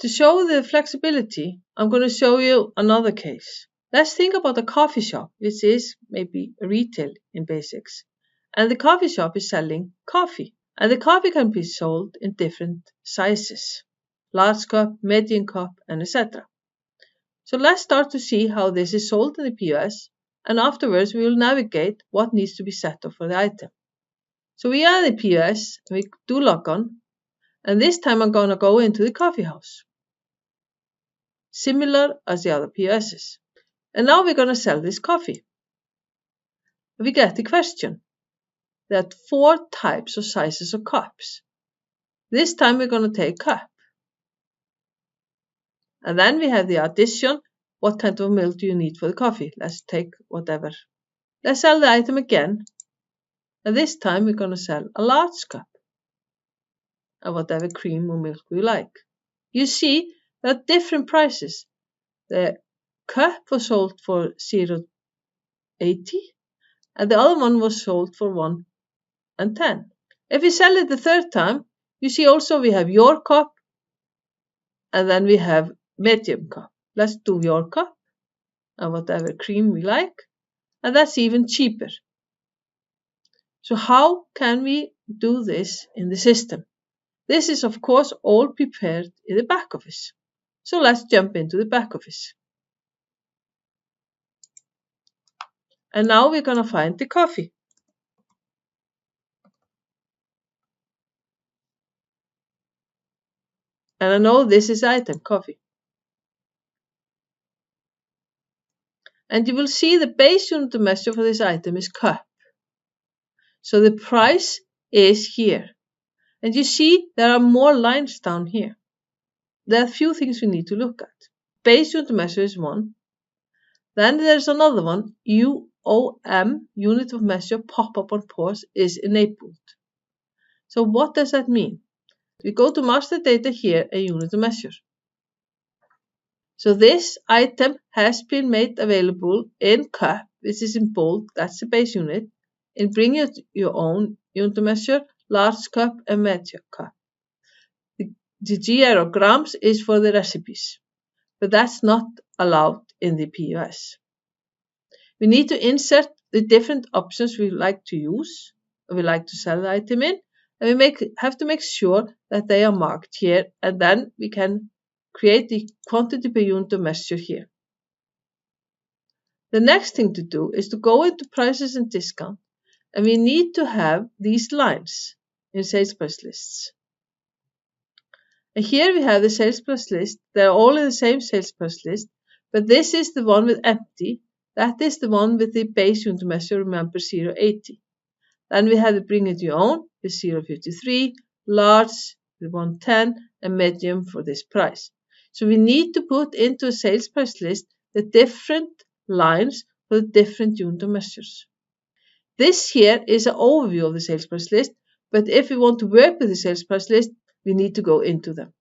To show the flexibility, I'm going to show you another case. Let's think about a coffee shop, which is maybe retail in basics. And the coffee shop is selling coffee. And the coffee can be sold in different sizes. Large cup, medium cup, and etc. So let's start to see how this is sold in the POS. And afterwards we will navigate what needs to be set up for the item. So we are in the POS, and we do log on. And this time I'm going to go into the coffee house. Similar as the other POSs. And now we're going to sell this coffee. We get the question. There are 4 types or sizes of cups. This time we're going to take cup. And then we have the addition. What kind of milk do you need for the coffee? Let's take whatever. Let's sell the item again. And this time we're going to sell a large cup. And whatever cream or milk we like. You see, there are different prices. The cup was sold for 0.80 and the other one was sold for 1.10. If we sell it the third time, you see also we have your cup and then we have medium cup. Let's do your cup and whatever cream we like, and that's even cheaper. So how can we do this in the system? This is of course all prepared in the back office. So let's jump into the back office. And now we're going to find the coffee. And I know this is item coffee. And you will see the base unit of measure for this item is cup. So the price is here. And you see there are more lines down here. There are a few things we need to look at. Base unit of measure is 1. Then there's another one, UOM, unit of measure pop-up on POS, is enabled. So what does that mean? We go to master data here and unit of measure. So this item has been made available in cup, which is in bold, that's the base unit, in bring your own unit of measure, large cup and medium cup. The GR grams is for the recipes, but that's not allowed in the POS. We need to insert the different options we like to use, or we like to sell the item in, and we have to make sure that they are marked here, and then we can create the quantity per unit of measure here. The next thing to do is to go into prices and discount, and we need to have these lines in sales price lists. And here we have the sales price list. They're all in the same sales price list, but this is the one with empty. That is the one with the base unit measure, remember 0.80. Then we have the bring it your own with 0.53, large with 1.10, and medium for this price. So we need to put into a sales price list the different lines for the different unit measures. This here is an overview of the sales price list, but if we want to work with the sales price list, we need to go into them.